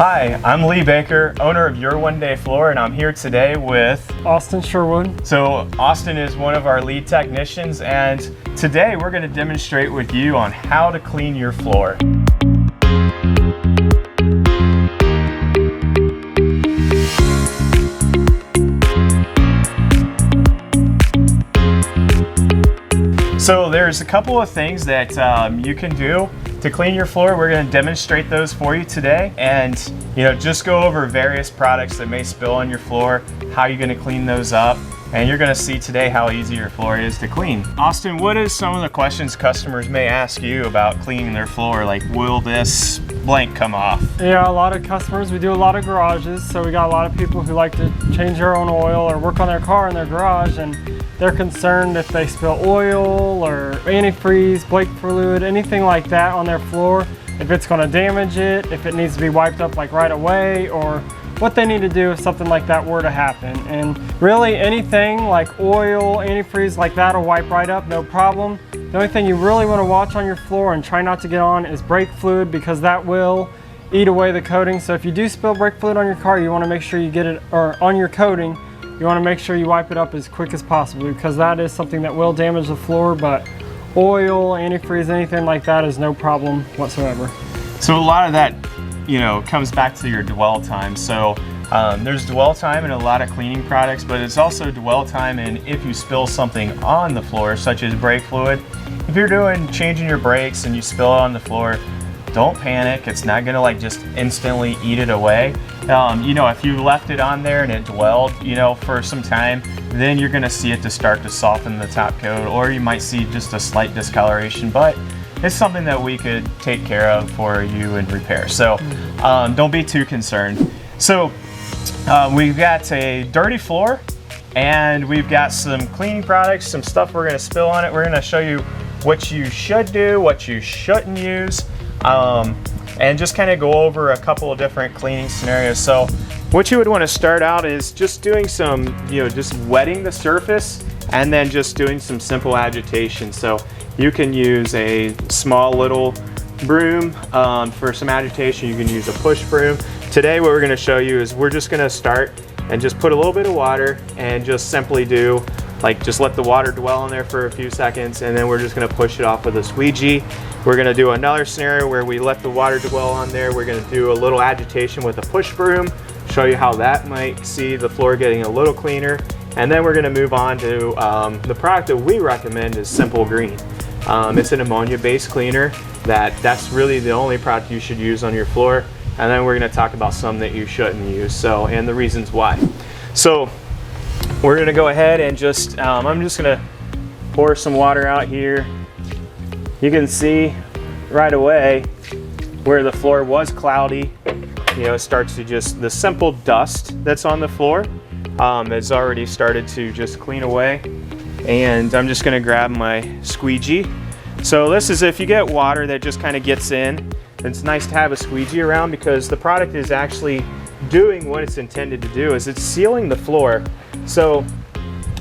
Hi, I'm Lee Baker, owner of Your One Day Floor, and I'm here today with Austin Sherwood. So Austin is one of our lead technicians, and today we're going to demonstrate with you on how to clean your floor. So there's a couple of things that you can do to clean your floor. We're going to demonstrate those for you today, and just go over various products that may spill on your floor, how you're going to clean those up, and you're going to see today how easy your floor is to clean. Austin, what is some of the questions customers may ask you about cleaning their floor? Like, will this blank come off? Yeah, a lot of customers, we do a lot of garages, so we got a lot of people who like to change their own oil or work on their car in their garage, and they're concerned if they spill oil or antifreeze, brake fluid, anything like that on their floor, if it's going to damage it, if it needs to be wiped up like right away, or what they need to do if something like that were to happen. And really anything like oil, antifreeze like that will wipe right up, no problem. The only thing you really want to watch on your floor and try not to get on is brake fluid, because that will eat away the coating. So if you do spill brake fluid on your car, you want to make sure you get it, or on your coating, you want to make sure you wipe it up as quick as possible, because that is something that will damage the floor. But oil, antifreeze, anything like that is no problem whatsoever. So a lot of that, comes back to your dwell time. So there's dwell time in a lot of cleaning products, but it's also dwell time in if you spill something on the floor, such as brake fluid. If you're changing your brakes and you spill it on the floor, don't panic. It's not gonna just instantly eat it away. If you left it on there and it dwelled, for some time, then you're gonna see it to start to soften the top coat, or you might see just a slight discoloration, but it's something that we could take care of for you and repair. So don't be too concerned. So we've got a dirty floor, and we've got some cleaning products, some stuff we're gonna spill on it. We're gonna show you what you should do, what you shouldn't use, and just kind of go over a couple of different cleaning scenarios. So what you would want to start out is just doing some, just wetting the surface, and then just doing some simple agitation. So you can use a small little broom for some agitation. You can use a push broom. Today what we're going to show you is we're just going to start and just put a little bit of water and just simply do just let the water dwell in there for a few seconds, and then we're just going to push it off with a squeegee. We're going to do another scenario where we let the water dwell on there. We're going to do a little agitation with a push broom, show you how that might see the floor getting a little cleaner, and then we're going to move on to the product that we recommend is Simple Green. It's an ammonia-based cleaner that's really the only product you should use on your floor, and then we're going to talk about some that you shouldn't use, and the reasons why. So we're going to go ahead and just, I'm just going to pour some water out here. You can see right away where the floor was cloudy. It starts to the simple dust that's on the floor has already started to just clean away. And I'm just going to grab my squeegee. So this is if you get water that just kind of gets in, it's nice to have a squeegee around, because the product is actually doing what it's intended to do, is it's sealing the floor. So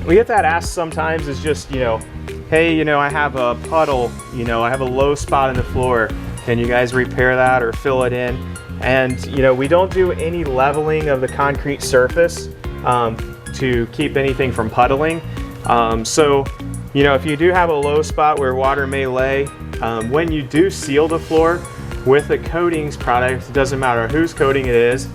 we get that asked sometimes, is just, hey, I have a puddle, I have a low spot in the floor. Can you guys repair that or fill it in? And, we don't do any leveling of the concrete surface to keep anything from puddling. So, if you do have a low spot where water may lay, when you do seal the floor with a coatings product, it doesn't matter whose coating it is,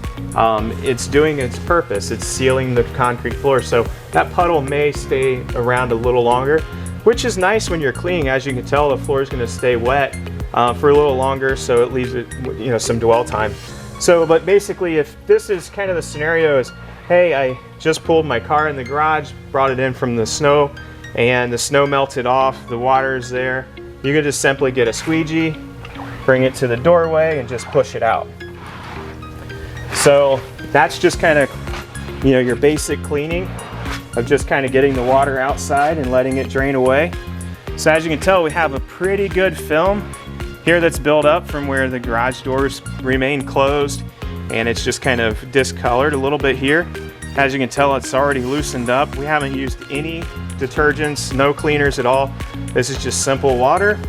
it's doing its purpose. It's sealing the concrete floor. So that puddle may stay around a little longer, which is nice when you're cleaning. As you can tell, the floor is going to stay wet for a little longer, so it leaves it, some dwell time. So, but basically, if this is kind of the scenario is, hey, I just pulled my car in the garage, brought it in from the snow, and the snow melted off, the water is there, you can just simply get a squeegee, bring it to the doorway, and just push it out. So that's just kind of, your basic cleaning of just kind of getting the water outside and letting it drain away. So as you can tell, we have a pretty good film here that's built up from where the garage doors remain closed, and it's just kind of discolored a little bit here. As you can tell, it's already loosened up. We haven't used any detergents, no cleaners at all. This is just simple water.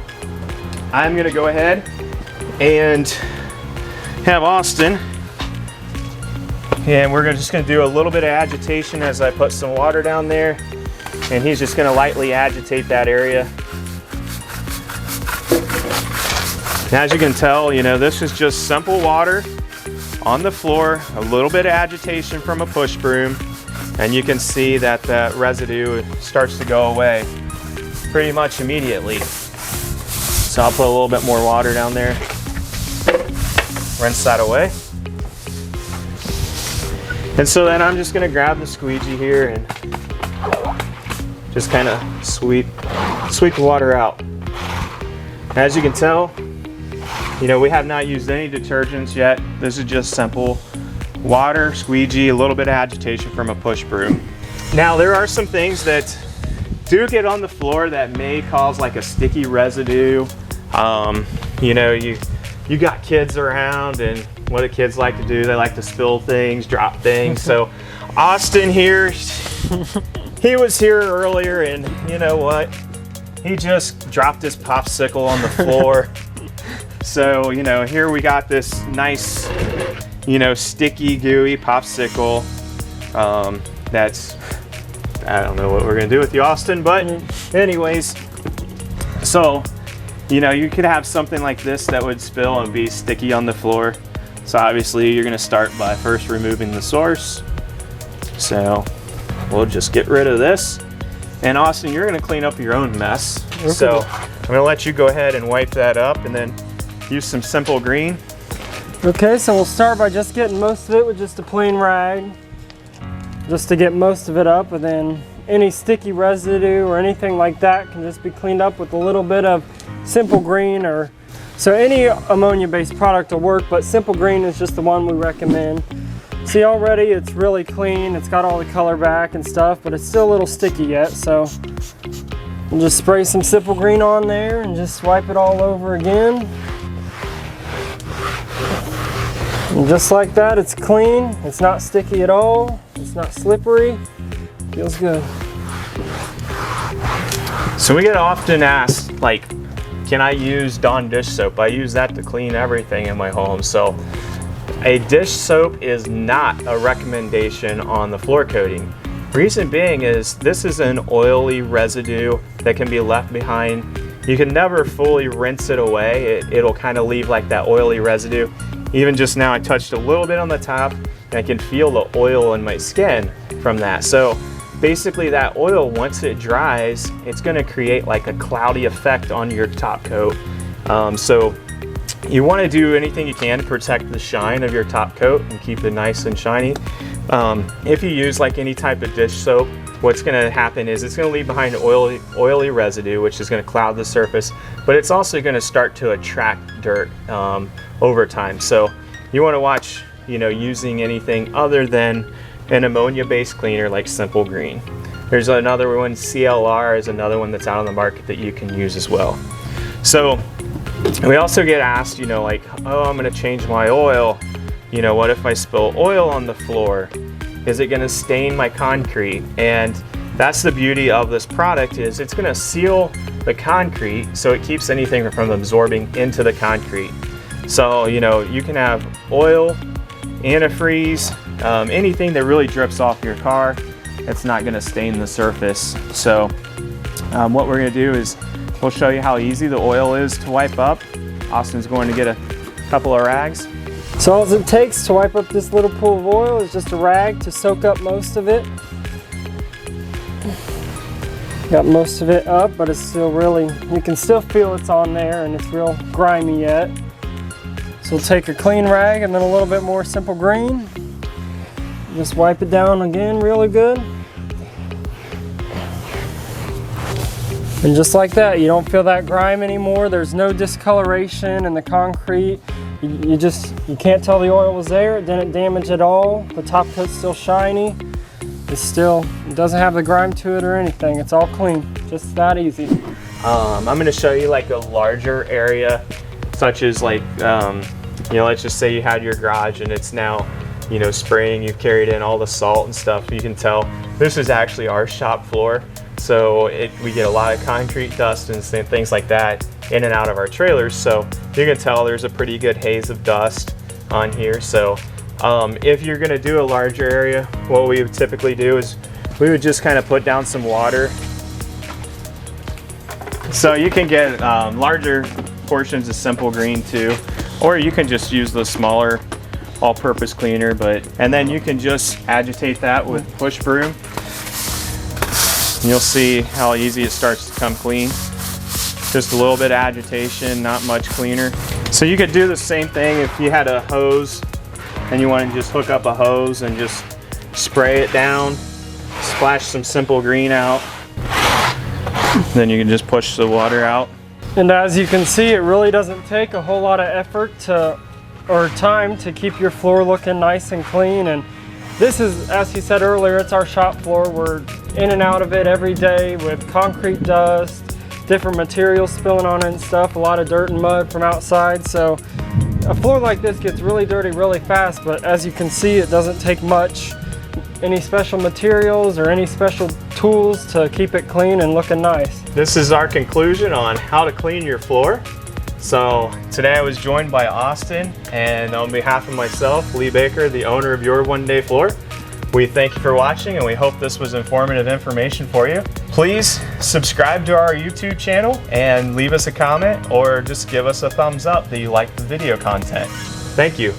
I'm gonna go ahead and have Austin And we're just gonna do a little bit of agitation as I put some water down there. And he's just gonna lightly agitate that area. And as you can tell, you know, this is just simple water on the floor, a little bit of agitation from a push broom, and you can see that the residue starts to go away pretty much immediately. So I'll put a little bit more water down there, rinse that away. And so then I'm just gonna grab the squeegee here and just kind of sweep the water out. As you can tell, you know, we have not used any detergents yet. This is just simple water, squeegee, a little bit of agitation from a push broom. Now there are some things that do get on the floor that may cause like a sticky residue. You know, you got kids around, and what do kids like to do? They like to spill things, drop things. So Austin here, he was here earlier, and you know what? He just dropped his popsicle on the floor. So, you know, here we got this nice, you know, sticky, gooey popsicle. That's, I don't know what we're gonna do with you, Austin, but anyways, so, you know, you could have something like this that would spill and be sticky on the floor. So obviously you're gonna start by first removing the source. So we'll just get rid of this. And Austin, you're gonna clean up your own mess. Okay. So I'm gonna let you go ahead and wipe that up and then use some Simple Green. Okay, so we'll start by just getting most of it with just a plain rag, just to get most of it up, and then any sticky residue or anything like that can just be cleaned up with a little bit of Simple Green, or so any ammonia-based product will work, but Simple Green is just the one we recommend. See, already it's really clean, it's got all the color back and stuff, but it's still a little sticky yet, so we'll just spray some Simple Green on there and just wipe it all over again. And just like that, it's clean, it's not sticky at all, it's not slippery, feels good. So we get often asked, like, can I use Dawn dish soap? I use that to clean everything in my home. So a dish soap is not a recommendation on the floor coating. Reason being is this is an oily residue that can be left behind. You can never fully rinse it away. It'll kind of leave like that oily residue. Even just now I touched a little bit on the top and I can feel the oil in my skin from that. So basically that oil, once it dries, it's gonna create like a cloudy effect on your top coat. So you wanna do anything you can to protect the shine of your top coat and keep it nice and shiny. If you use like any type of dish soap, what's gonna happen is it's gonna leave behind oily residue, which is gonna cloud the surface, but it's also gonna start to attract dirt over time. So you wanna watch, you know, using anything other than an ammonia-based cleaner like Simple Green. There's another one, CLR is another one that's out on the market that you can use as well. So we also get asked, you know, like, oh, I'm gonna change my oil. You know, what if I spill oil on the floor? Is it gonna stain my concrete? And that's the beauty of this product, is it's gonna seal the concrete so it keeps anything from absorbing into the concrete. So, you know, you can have oil, antifreeze, anything that really drips off your car, it's not gonna stain the surface. So what we're gonna do is we'll show you how easy the oil is to wipe up. Austin's going to get a couple of rags. So all it takes to wipe up this little pool of oil is just a rag to soak up most of it. Got most of it up, but it's still really, you can still feel it's on there and it's real grimy yet. So we'll take a clean rag and then a little bit more Simple Green. Just wipe it down again really good. And just like that, you don't feel that grime anymore. There's no discoloration in the concrete. You can't tell the oil was there. It didn't damage at all. The top coat's still shiny. It doesn't have the grime to it or anything. It's all clean, just that easy. I'm gonna show you like a larger area, such as like, you know, let's just say you had your garage and it's now, you know, spraying, you've carried in all the salt and stuff. You can tell this is actually our shop floor. So we get a lot of concrete dust and things like that in and out of our trailers. So you can tell there's a pretty good haze of dust on here. So If you're gonna do a larger area, what we would typically do is we would just kind of put down some water. So you can get larger portions of Simple Green too, or you can just use the smaller all-purpose cleaner, and then you can just agitate that with push broom. And you'll see how easy it starts to come clean. Just a little bit of agitation, not much cleaner. So you could do the same thing if you had a hose and you want to just hook up a hose and just spray it down, splash some Simple Green out. Then you can just push the water out. And as you can see, it really doesn't take a whole lot of effort or time to keep your floor looking nice and clean. And this is, as he said earlier, it's our shop floor. We're in and out of it every day with concrete dust, different materials spilling on it and stuff, a lot of dirt and mud from outside. So a floor like this gets really dirty really fast, but as you can see, it doesn't take much, any special materials or any special tools to keep it clean and looking nice. This is our conclusion on how to clean your floor. So today I was joined by Austin, and on behalf of myself, Lee Baker, the owner of Your One Day Floor, we thank you for watching, and we hope this was informative information for you. Please subscribe to our YouTube channel and leave us a comment, or just give us a thumbs up that you like the video content. Thank you.